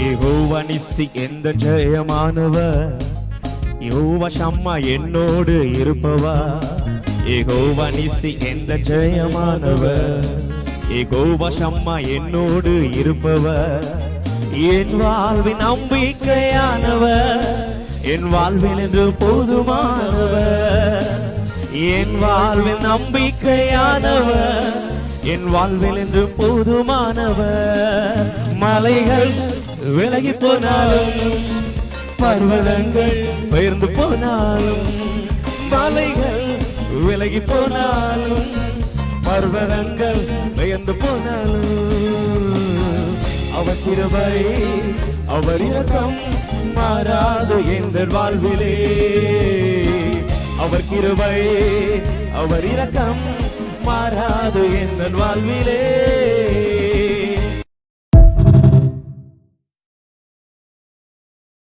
யெகோவா நிசி எந்த ஜெயமானவர், யெகோவா ஷம்மா என்னோடு இருப்பவர். யெகோவா நிசி எந்த ஜெயமானவர், யெகோவா ஷம்மா என்னோடு இருப்பவர். என் வாழ்வின் நம்பிக்கையானவர், என் வாழ்வில் என்று போதுமானவர். என் வாழ்வில் நம்பிக்கையானவர், என் வாழ்வில் என்று போதுமானவர். மலைகள் விலகி போனாலும், பர்வதங்கள் பெயர்ந்து போனாலும், மலைகள் விலகி போனாலும், பர்வதங்கள் பெயர்ந்து போனாலும், அவர் கிருபை அவர் இரக்கம் மாறாது எந்த வாழ்விலே. அவர் கிருபை அவர் இரக்கம் மாறாது எந்த வாழ்விலே.